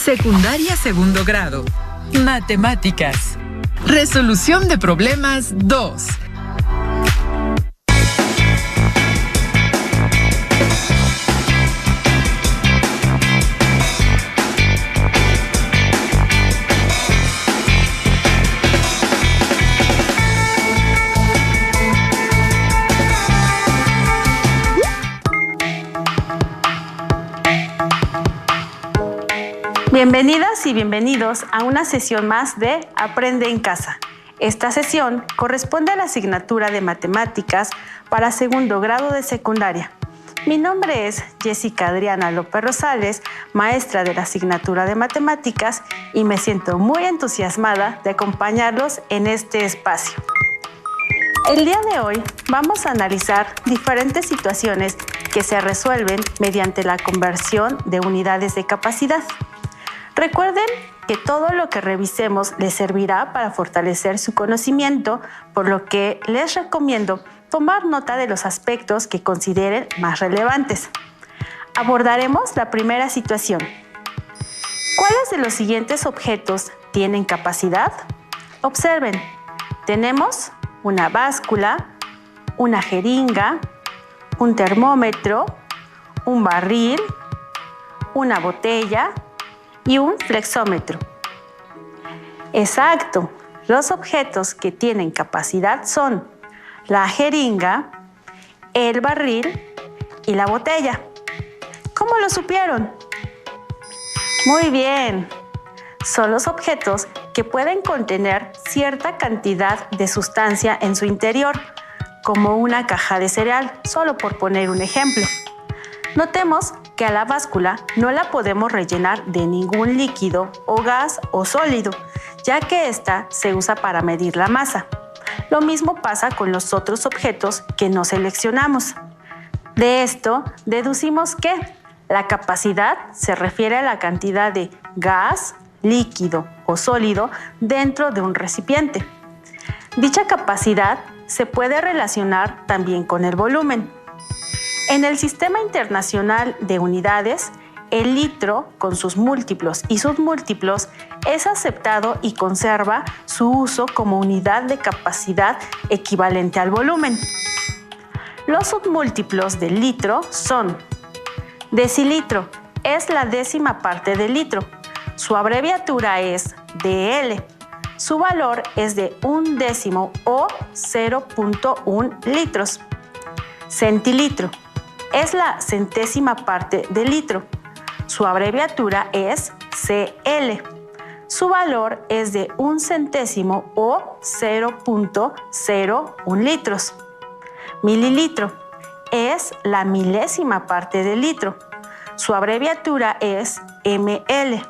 Secundaria segundo grado. Matemáticas. Resolución de problemas 2. Bienvenidas y bienvenidos a una sesión más de Aprende en Casa. Esta sesión corresponde a la asignatura de Matemáticas para segundo grado de secundaria. Mi nombre es Jessica Adriana López Rosales, maestra de la asignatura de Matemáticas, y me siento muy entusiasmada de acompañarlos en este espacio. El día de hoy vamos a analizar diferentes situaciones que se resuelven mediante la conversión de unidades de capacidad. Recuerden que todo lo que revisemos les servirá para fortalecer su conocimiento, por lo que les recomiendo tomar nota de los aspectos que consideren más relevantes. Abordaremos la primera situación. ¿Cuáles de los siguientes objetos tienen capacidad? Observen, tenemos una báscula, una jeringa, un termómetro, un barril, una botella y un flexómetro. Exacto, los objetos que tienen capacidad son la jeringa, el barril y la botella. ¿Cómo lo supieron? Muy bien, son los objetos que pueden contener cierta cantidad de sustancia en su interior, como una caja de cereal, solo por poner un ejemplo. Notemos que a la báscula no la podemos rellenar de ningún líquido o gas o sólido, ya que ésta se usa para medir la masa. Lo mismo pasa con los otros objetos que no seleccionamos. De esto deducimos que la capacidad se refiere a la cantidad de gas, líquido o sólido dentro de un recipiente. Dicha capacidad se puede relacionar también con el volumen. En el Sistema Internacional de Unidades, el litro, con sus múltiplos y submúltiplos, es aceptado y conserva su uso como unidad de capacidad equivalente al volumen. Los submúltiplos del litro son: decilitro, es la décima parte del litro. Su abreviatura es DL. Su valor es de 1/10 o 0.1 litros. Centilitro, es la centésima parte del litro. Su abreviatura es CL. Su valor es de 1 centésimo o 0.01 litros. Mililitro, es la milésima parte del litro. Su abreviatura es ML.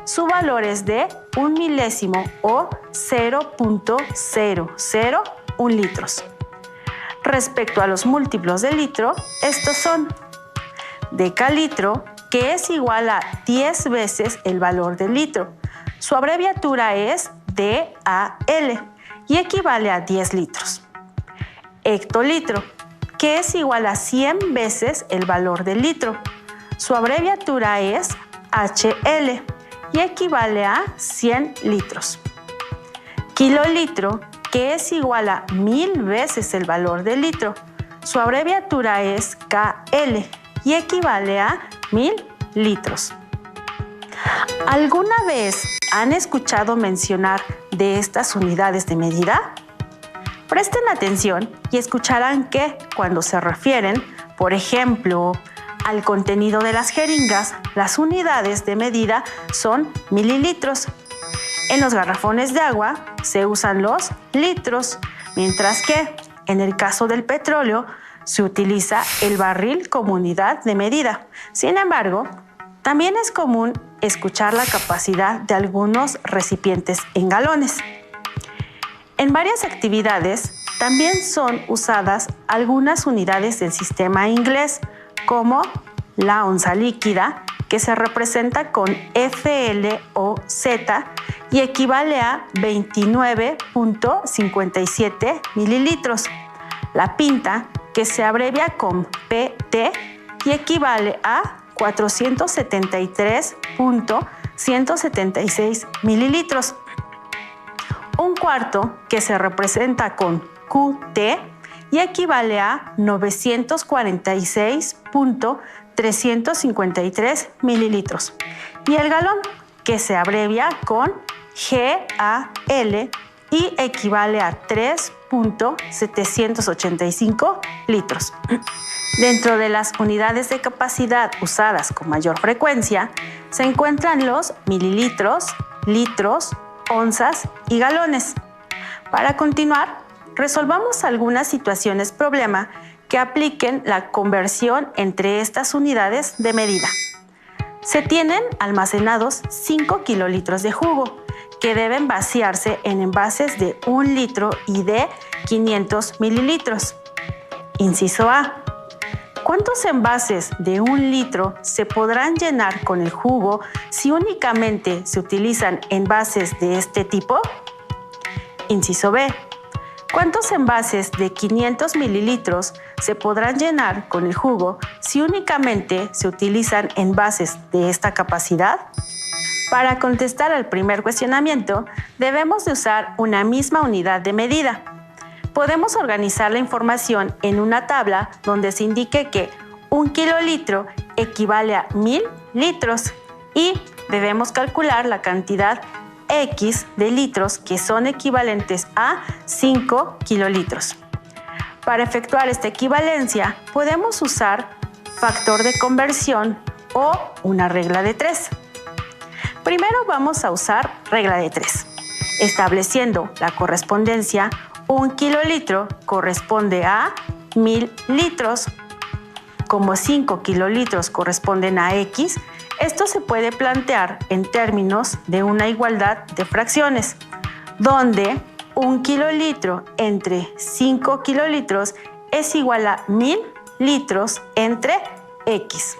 Su valor es de 1 milésimo o 0.001 litros. Respecto a los múltiplos de litro, estos son: decalitro, que es igual a 10 veces el valor del litro. Su abreviatura es DAL y equivale a 10 litros. Hectolitro, que es igual a 100 veces el valor del litro. Su abreviatura es HL y equivale a 100 litros. Kilolitro, que es igual a 1000 veces el valor del litro. Su abreviatura es KL y equivale a 1000 litros. ¿Alguna vez han escuchado mencionar de estas unidades de medida? Presten atención y escucharán que cuando se refieren, por ejemplo, al contenido de las jeringas, las unidades de medida son mililitros. En los garrafones de agua se usan los litros, mientras que en el caso del petróleo se utiliza el barril como unidad de medida. Sin embargo, también es común escuchar la capacidad de algunos recipientes en galones. En varias actividades también son usadas algunas unidades del sistema inglés, como la onza líquida, que se representa con FLOZ y equivale a 29.57 mililitros. La pinta, que se abrevia con PT y equivale a 473.176 mililitros. Un cuarto, que se representa con QT, y equivale a 946.353 mililitros. Y el galón, que se abrevia con GAL y equivale a 3.785 litros. Dentro de las unidades de capacidad usadas con mayor frecuencia se encuentran los mililitros, litros, onzas y galones. Para continuar, resolvamos algunas situaciones problema que apliquen la conversión entre estas unidades de medida. Se tienen almacenados 5 kilolitros de jugo, que deben vaciarse en envases de 1 litro y de 500 mililitros. Inciso A. ¿Cuántos envases de 1 litro se podrán llenar con el jugo si únicamente se utilizan envases de este tipo? Inciso B. ¿Cuántos envases de 500 mililitros se podrán llenar con el jugo si únicamente se utilizan envases de esta capacidad? Para contestar al primer cuestionamiento, debemos de usar una misma unidad de medida. Podemos organizar la información en una tabla donde se indique que 1 kilolitro equivale a 1000 litros y debemos calcular la cantidad X de litros que son equivalentes a 5 kilolitros. Para efectuar esta equivalencia, podemos usar factor de conversión o una regla de 3. Primero vamos a usar regla de 3, estableciendo la correspondencia 1 kilolitro corresponde a 1000 litros. Como 5 kilolitros corresponden a X, esto se puede plantear en términos de una igualdad de fracciones, donde 1 kilolitro entre 5 kilolitros es igual a 1000 litros entre X.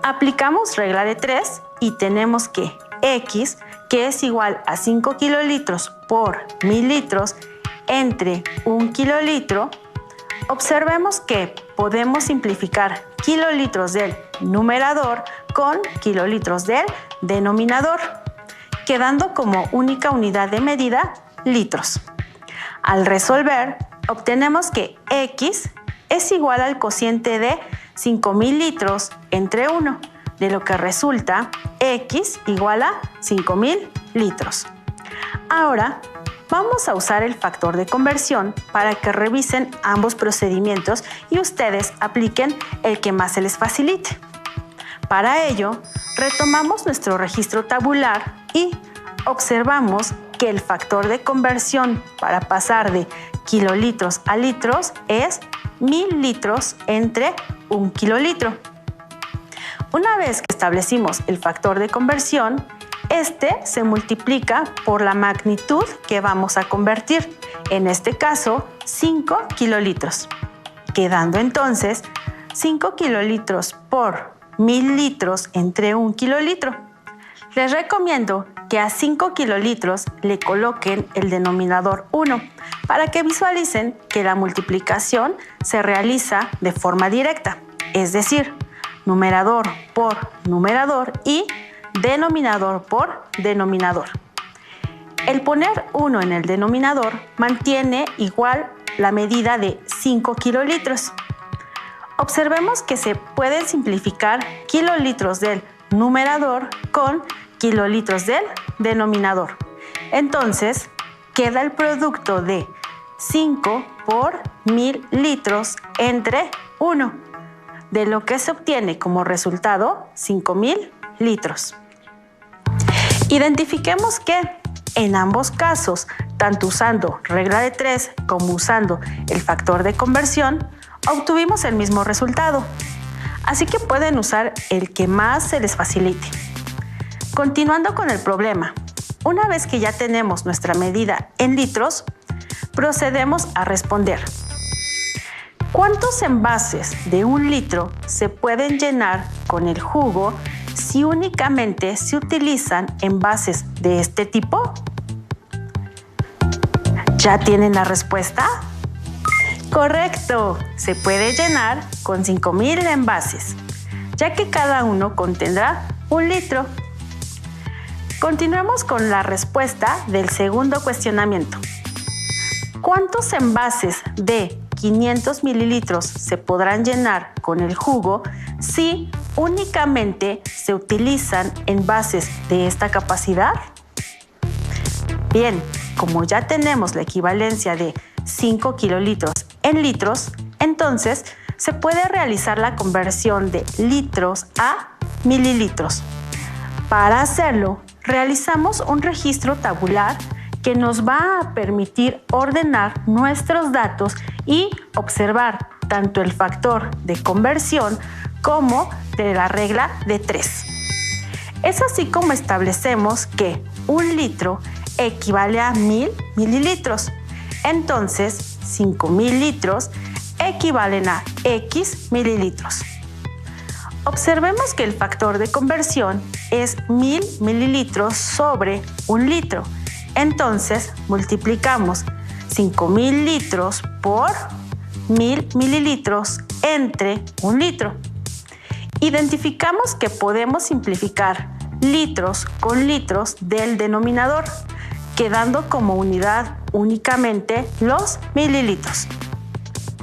Aplicamos regla de 3 y tenemos que X, que es igual a 5 kilolitros por 1000 litros entre 1 kilolitro, observemos que podemos simplificar kilolitros del numerador con kilolitros del denominador, quedando como única unidad de medida litros. Al resolver, obtenemos que X es igual al cociente de 5000 litros entre 1, de lo que resulta X igual a 5000 litros. Ahora, vamos a usar el factor de conversión para que revisen ambos procedimientos y ustedes apliquen el que más se les facilite. Para ello, retomamos nuestro registro tabular y observamos que el factor de conversión para pasar de kilolitros a litros es 1000 litros entre 1 kilolitro. Una vez que establecimos el factor de conversión, este se multiplica por la magnitud que vamos a convertir, en este caso 5 kilolitros, quedando entonces 5 kilolitros por 1000 litros entre 1 kilolitro. Les recomiendo que a 5 kilolitros le coloquen el denominador 1 para que visualicen que la multiplicación se realiza de forma directa, es decir, numerador por numerador y denominador por denominador. El poner 1 en el denominador mantiene igual la medida de 5 kilolitros. Observemos que se pueden simplificar kilolitros del numerador con kilolitros del denominador. Entonces, queda el producto de 5 por 1000 litros entre 1, de lo que se obtiene como resultado 5000 litros. Identifiquemos que en ambos casos, tanto usando regla de 3 como usando el factor de conversión, obtuvimos el mismo resultado. Así que pueden usar el que más se les facilite. Continuando con el problema, una vez que ya tenemos nuestra medida en litros, procedemos a responder. ¿Cuántos envases de 1 litro se pueden llenar con el jugo si únicamente se utilizan envases de este tipo? ¿Ya tienen la respuesta? ¡Correcto! Se puede llenar con 5000 envases, ya que cada uno contendrá 1 litro. Continuemos con la respuesta del segundo cuestionamiento. ¿Cuántos envases de 500 mililitros se podrán llenar con el jugo si únicamente se utilizan envases de esta capacidad? Bien, como ya tenemos la equivalencia de 5 kilolitros en litros, entonces se puede realizar la conversión de litros a mililitros. Para hacerlo, realizamos un registro tabular que nos va a permitir ordenar nuestros datos y observar tanto el factor de conversión como de la regla de 3. Es así como establecemos que 1 litro equivale a 1000 mililitros. Entonces, 5000 litros equivalen a X mililitros. Observemos que el factor de conversión es 1000 mililitros sobre 1 litro. Entonces, multiplicamos 5000 litros por 1000 mililitros entre 1 litro. Identificamos que podemos simplificar litros con litros del denominador, quedando como unidad únicamente los mililitros.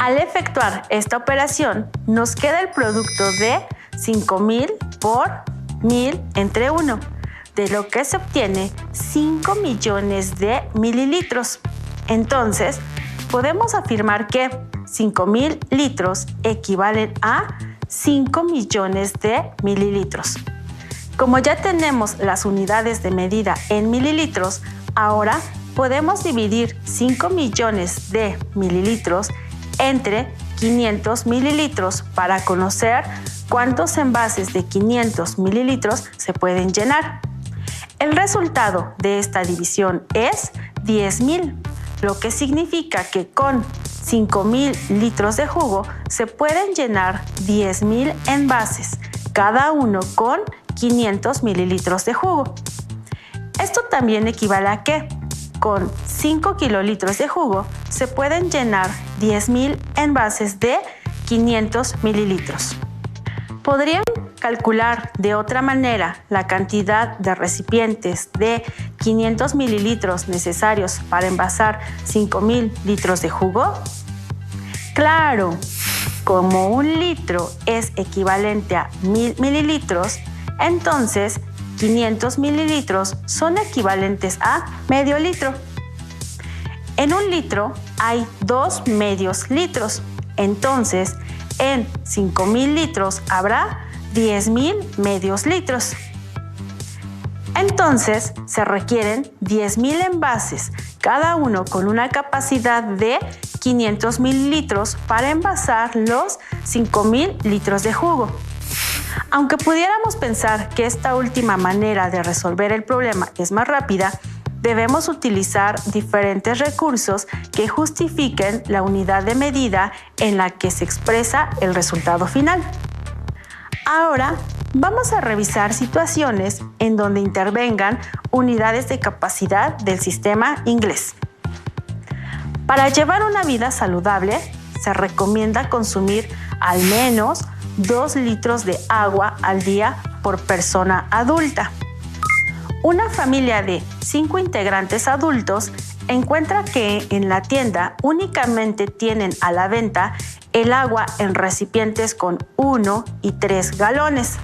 Al efectuar esta operación, nos queda el producto de 5000 por 1000 entre 1, de lo que se obtiene 5 millones de mililitros. Entonces, podemos afirmar que 5000 litros equivalen a 5 millones de mililitros. Como ya tenemos las unidades de medida en mililitros, ahora podemos dividir 5 millones de mililitros entre 500 mililitros para conocer cuántos envases de 500 mililitros se pueden llenar. El resultado de esta división es 10,000, lo que significa que con 5000 litros de jugo se pueden llenar 10,000 envases, cada uno con 500 mililitros de jugo. Esto también equivale a que con 5 kilolitros de jugo se pueden llenar 10,000 envases de 500 mililitros. ¿Podrían calcular de otra manera la cantidad de recipientes de 500 mililitros necesarios para envasar 5000 litros de jugo? ¡Claro! Como 1 litro es equivalente a 1000 mililitros, entonces 500 mililitros son equivalentes a medio litro. En 1 litro hay 2 medios litros, entonces en 5000 litros habrá 10,000 medios litros. Entonces se requieren 10,000 envases, cada uno con una capacidad de 500 mililitros para envasar los 5000 litros de jugo. Aunque pudiéramos pensar que esta última manera de resolver el problema es más rápida, debemos utilizar diferentes recursos que justifiquen la unidad de medida en la que se expresa el resultado final. Ahora vamos a revisar situaciones en donde intervengan unidades de capacidad del sistema inglés. Para llevar una vida saludable, se recomienda consumir al menos 2 litros de agua al día por persona adulta. Una familia de 5 integrantes adultos encuentra que en la tienda únicamente tienen a la venta el agua en recipientes con 1 y 3 galones.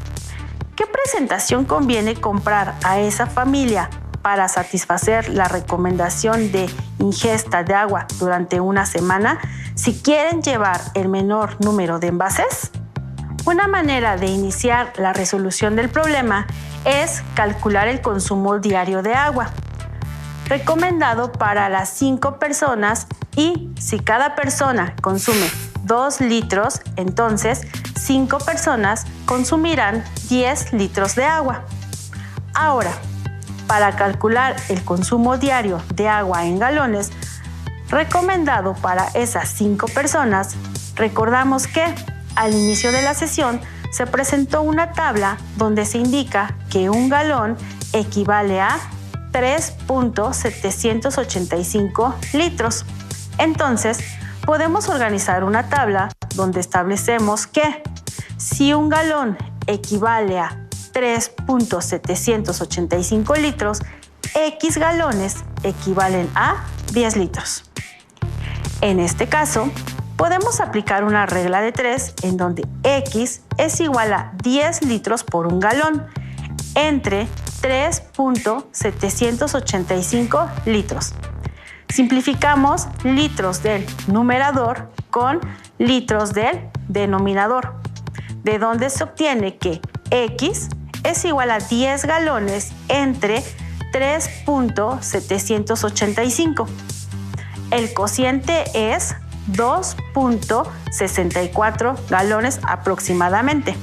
¿Qué presentación conviene comprar a esa familia para satisfacer la recomendación de ingesta de agua durante una semana si quieren llevar el menor número de envases? Una manera de iniciar la resolución del problema es calcular el consumo diario de agua, recomendado para las 5 personas, y si cada persona consume 2 litros, entonces 5 personas consumirán 10 litros de agua. Ahora, para calcular el consumo diario de agua en galones, recomendado para esas 5 personas, recordamos que al inicio de la sesión se presentó una tabla donde se indica que 1 galón equivale a 3.785 litros. Entonces, podemos organizar una tabla donde establecemos que si 1 galón equivale a 3.785 litros, X galones equivalen a 10 litros. En este caso, podemos aplicar una regla de 3 en donde X es igual a 10 litros por un galón entre 3.785 litros. Simplificamos litros del numerador con litros del denominador, de donde se obtiene que X es igual a 10 galones entre 3.785. El cociente es 2.64 galones aproximadamente,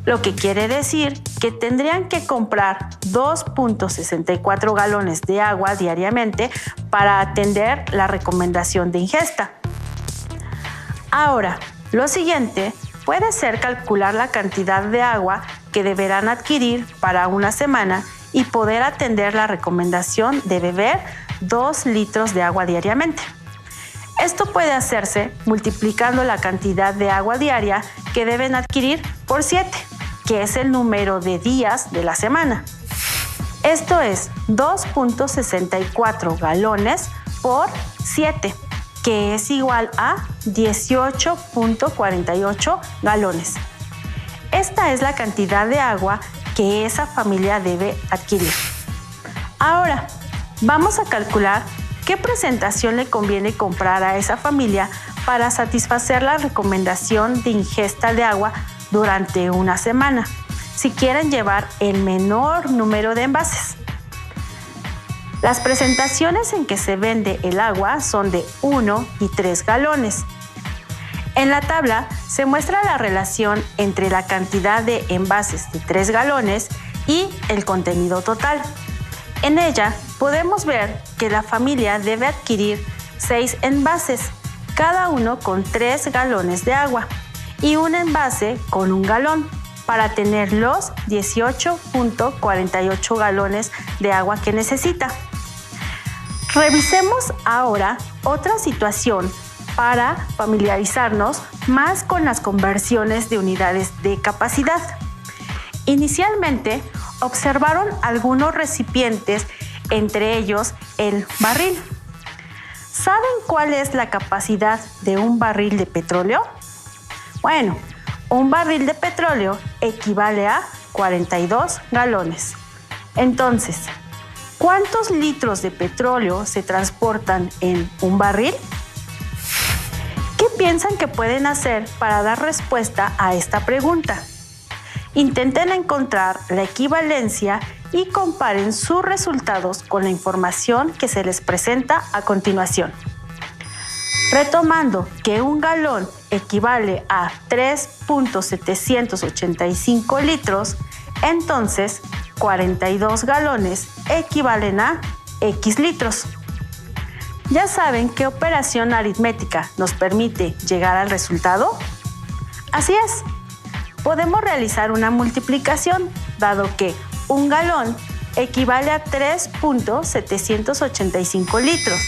lo que quiere decir que tendrían que comprar 2.64 galones de agua diariamente para atender la recomendación de ingesta. Ahora, lo siguiente puede ser calcular la cantidad de agua que deberán adquirir para una semana y poder atender la recomendación de beber 2 litros de agua diariamente. Esto puede hacerse multiplicando la cantidad de agua diaria que deben adquirir por 7, que es el número de días de la semana. Esto es 2.64 galones por 7, que es igual a 18.48 galones. Esta es la cantidad de agua que esa familia debe adquirir. Ahora, vamos a calcular qué presentación le conviene comprar a esa familia para satisfacer la recomendación de ingesta de agua durante una semana, si quieren llevar el menor número de envases. Las presentaciones en que se vende el agua son de 1 y 3 galones. En la tabla se muestra la relación entre la cantidad de envases de 3 galones y el contenido total. En ella podemos ver que la familia debe adquirir 6 envases, cada uno con 3 galones de agua, y un envase con 1 galón, para tener los 18.48 galones de agua que necesita. Revisemos ahora otra situación para familiarizarnos más con las conversiones de unidades de capacidad. Inicialmente, observaron algunos recipientes, entre ellos el barril. ¿Saben cuál es la capacidad de un barril de petróleo? Bueno, un barril de petróleo equivale a 42 galones. Entonces, ¿cuántos litros de petróleo se transportan en un barril? ¿Qué piensan que pueden hacer para dar respuesta a esta pregunta? Intenten encontrar la equivalencia y comparen sus resultados con la información que se les presenta a continuación. Retomando que un galón equivale a 3.785 litros, entonces 42 galones equivalen a X litros. ¿Ya saben qué operación aritmética nos permite llegar al resultado? Así es. Podemos realizar una multiplicación, dado que un galón equivale a 3.785 litros.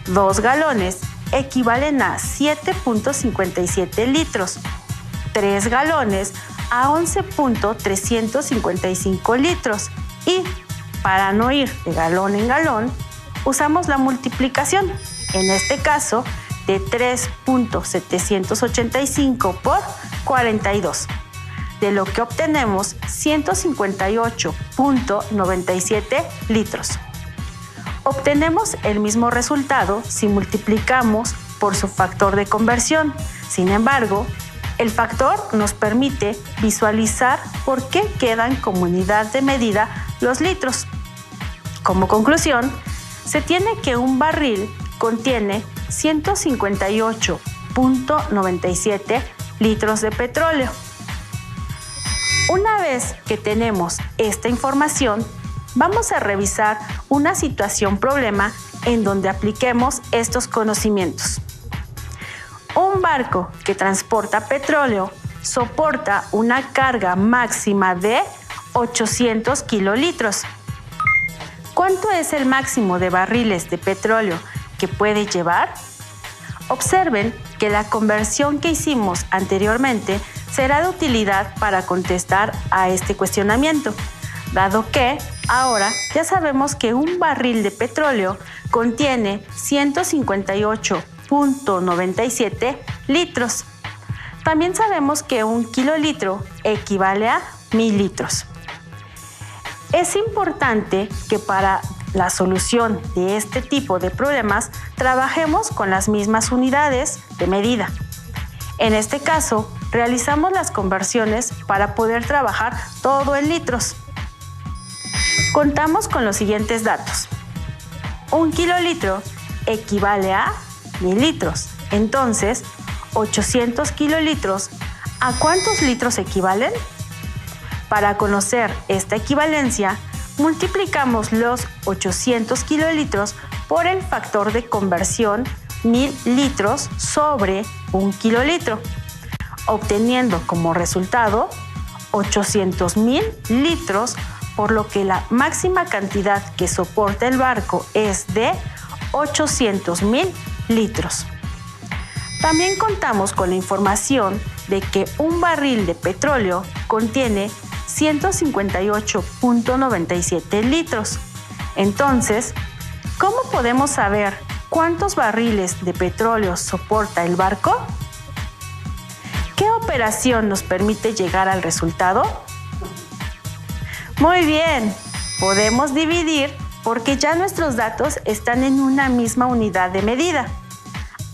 2 galones equivalen a 7.57 litros. 3 galones a 11.355 litros. Y, para no ir de galón en galón, usamos la multiplicación, en este caso, de 3.785 por 42. De lo que obtenemos 158.97 litros. Obtenemos el mismo resultado si multiplicamos por su factor de conversión. Sin embargo, el factor nos permite visualizar por qué quedan como unidad de medida los litros. Como conclusión, se tiene que un barril contiene 158.97 litros de petróleo. Una vez que tenemos esta información, vamos a revisar una situación problema en donde apliquemos estos conocimientos. Un barco que transporta petróleo soporta una carga máxima de 800 kilolitros. ¿Cuánto es el máximo de barriles de petróleo que puede llevar? Observen que la conversión que hicimos anteriormente será de utilidad para contestar a este cuestionamiento, dado que ahora ya sabemos que un barril de petróleo contiene 158.97 litros. También sabemos que un kilolitro equivale a 1000 litros. Es importante que para la solución de este tipo de problemas trabajemos con las mismas unidades de medida. En este caso, realizamos las conversiones para poder trabajar todo en litros. Contamos con los siguientes datos. Un kilolitro equivale a 1000 litros. Entonces, 800 kilolitros, ¿a cuántos litros equivalen? Para conocer esta equivalencia, multiplicamos los 800 kilolitros por el factor de conversión 1000 litros sobre un kilolitro, obteniendo como resultado 800,000 litros, por lo que la máxima cantidad que soporta el barco es de 800,000 litros. También contamos con la información de que un barril de petróleo contiene 158.97 litros. Entonces, ¿cómo podemos saber cuántos barriles de petróleo soporta el barco? ¿Qué operación nos permite llegar al resultado? Muy bien, podemos dividir porque ya nuestros datos están en una misma unidad de medida.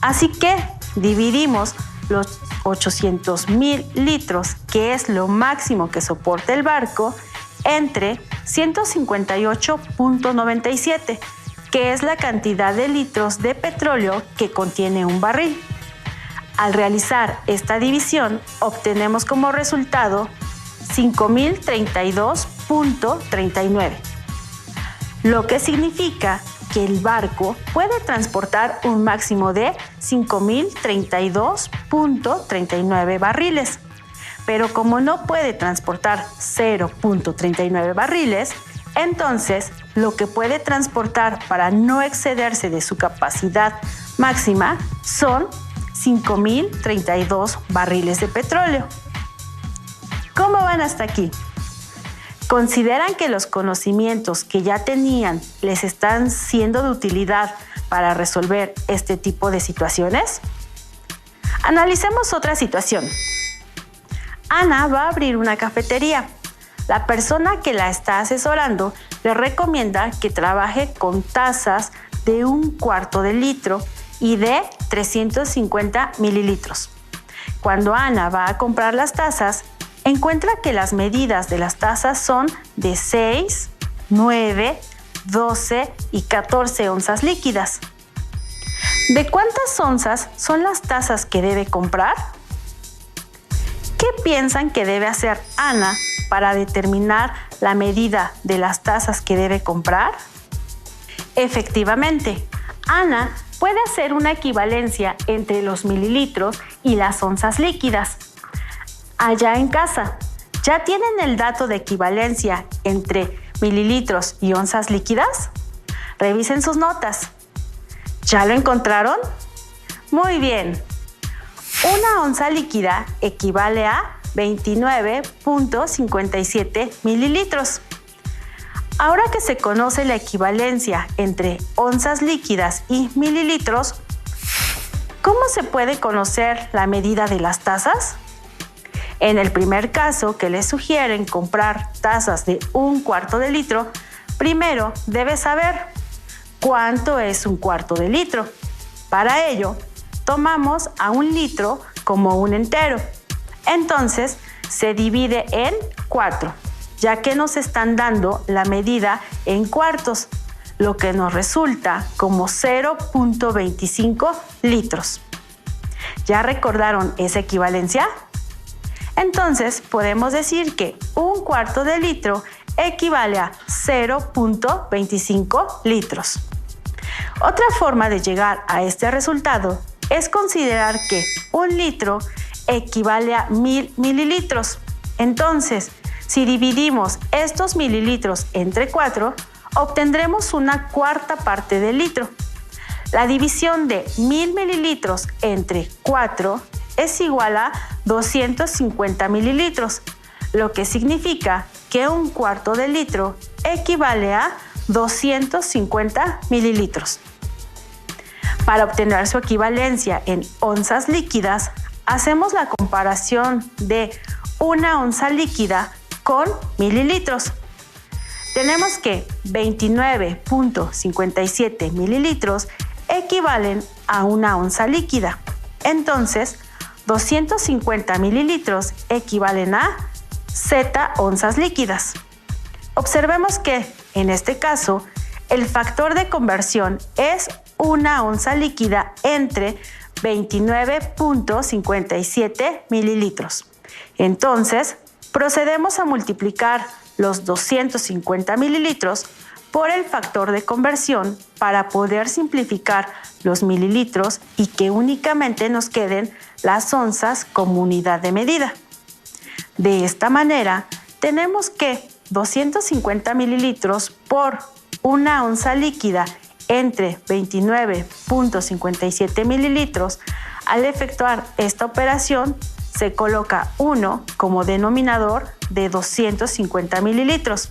Así que dividimos los 800,000 litros, que es lo máximo que soporta el barco, entre 158.97, que es la cantidad de litros de petróleo que contiene un barril. Al realizar esta división, obtenemos como resultado 5,032.39, lo que significa que el barco puede transportar un máximo de 5,032.39 barriles. Pero como no puede transportar 0.39 barriles, entonces lo que puede transportar para no excederse de su capacidad máxima son 5,032 barriles de petróleo. ¿Cómo van hasta aquí? ¿Consideran que los conocimientos que ya tenían les están siendo de utilidad para resolver este tipo de situaciones? Analicemos otra situación. Ana va a abrir una cafetería. La persona que la está asesorando le recomienda que trabaje con tazas de 1/4 de litro y de 350 mililitros. Cuando Ana va a comprar las tazas, encuentra que las medidas de las tazas son de 6, 9, 12 y 14 onzas líquidas. ¿De cuántas onzas son las tazas que debe comprar? ¿Qué piensan que debe hacer Ana para determinar la medida de las tazas que debe comprar? Efectivamente, Ana puede hacer una equivalencia entre los mililitros y las onzas líquidas. Allá en casa, ¿ya tienen el dato de equivalencia entre mililitros y onzas líquidas? Revisen sus notas. ¿Ya lo encontraron? Muy bien. Una onza líquida equivale a 29.57 mililitros. Ahora que se conoce la equivalencia entre onzas líquidas y mililitros, ¿cómo se puede conocer la medida de las tazas? En el primer caso que les sugieren comprar tazas de 1/4 de litro, primero debes saber cuánto es 1/4 de litro. Para ello, tomamos a 1 litro como un entero. Entonces, se divide en 4, ya que nos están dando la medida en cuartos, lo que nos resulta como 0.25 litros. ¿Ya recordaron esa equivalencia? Entonces, podemos decir que 1/4 de litro equivale a 0.25 litros. Otra forma de llegar a este resultado es considerar que 1 litro equivale a 1000 mililitros. Entonces, si dividimos estos mililitros entre 4, obtendremos una cuarta parte del litro. La división de 1000 mililitros entre 4 es igual a 250 mililitros, lo que significa que un cuarto de litro equivale a 250 mililitros. Para obtener su equivalencia en onzas líquidas, hacemos la comparación de una onza líquida con mililitros. Tenemos que 29.57 mililitros equivalen a una onza líquida. Entonces, 250 mililitros equivalen a Z onzas líquidas. Observemos que, en este caso, el factor de conversión es una onza líquida entre 29.57 mililitros. Entonces, procedemos a multiplicar los 250 mililitros por el factor de conversión para poder simplificar los mililitros y que únicamente nos queden las onzas como unidad de medida. De esta manera, tenemos que 250 mililitros por una onza líquida entre 29.57 mililitros. Al efectuar esta operación, se coloca 1 como denominador de 250 mililitros.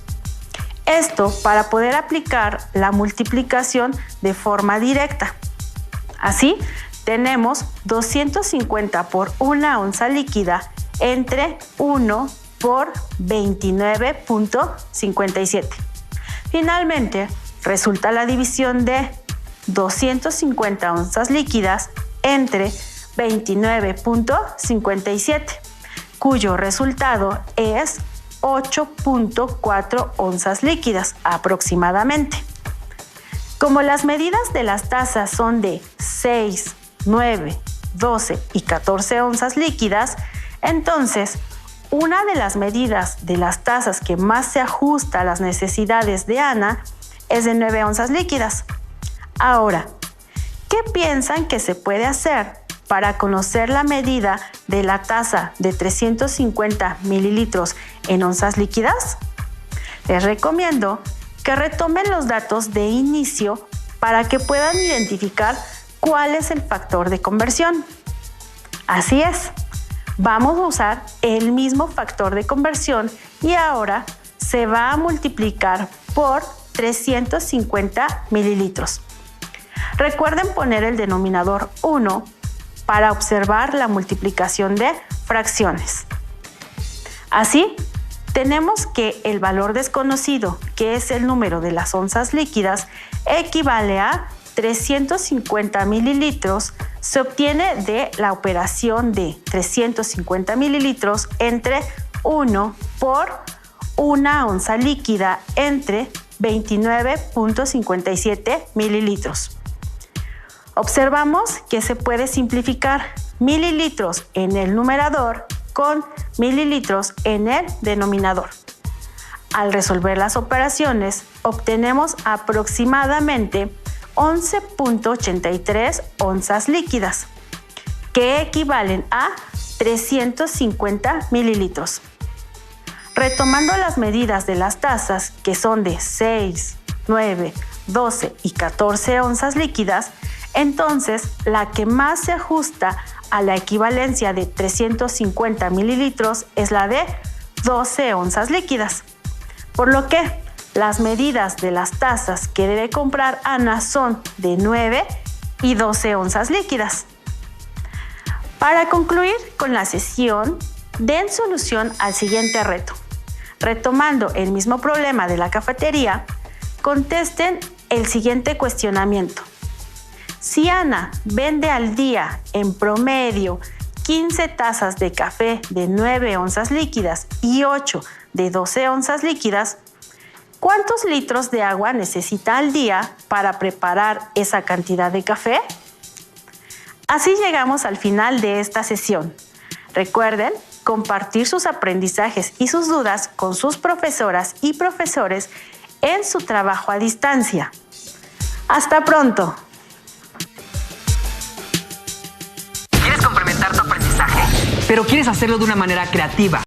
Esto para poder aplicar la multiplicación de forma directa. Así, tenemos 250 por una onza líquida entre 1 por 29.57. Finalmente, resulta la división de 250 onzas líquidas entre 29.57, cuyo resultado es 8.4 onzas líquidas aproximadamente. Como las medidas de las tazas son de 6, 9, 12 y 14 onzas líquidas, entonces una de las medidas de las tazas que más se ajusta a las necesidades de Ana es de 9 onzas líquidas. Ahora, ¿qué piensan que se puede hacer para conocer la medida de la taza de 350 mililitros en onzas líquidas? Les recomiendo que retomen los datos de inicio para que puedan identificar cuál es el factor de conversión. Así es, vamos a usar el mismo factor de conversión y ahora se va a multiplicar por 350 mililitros. Recuerden poner el denominador 1 para observar la multiplicación de fracciones. Así, tenemos que el valor desconocido, que es el número de las onzas líquidas, equivale a 350 mililitros, se obtiene de la operación de 350 mililitros entre 1 por una onza líquida entre 29.57 mililitros. Observamos que se puede simplificar mililitros en el numerador con mililitros en el denominador. Al resolver las operaciones, obtenemos aproximadamente 11.83 onzas líquidas, que equivalen a 350 mililitros. Retomando las medidas de las tazas, que son de 6, 9, 12 y 14 onzas líquidas, entonces la que más se ajusta a la equivalencia de 350 mililitros es la de 12 onzas líquidas. Por lo que las medidas de las tazas que debe comprar Ana son de 9 y 12 onzas líquidas. Para concluir con la sesión, den solución al siguiente reto. Retomando el mismo problema de la cafetería, contesten el siguiente cuestionamiento. Si Ana vende al día en promedio 15 tazas de café de 9 onzas líquidas y 8 de 12 onzas líquidas, ¿cuántos litros de agua necesita al día para preparar esa cantidad de café? Así llegamos al final de esta sesión. Recuerden compartir sus aprendizajes y sus dudas con sus profesoras y profesores en su trabajo a distancia. ¡Hasta pronto! ¿Quieres complementar tu aprendizaje? Pero quieres hacerlo de una manera creativa,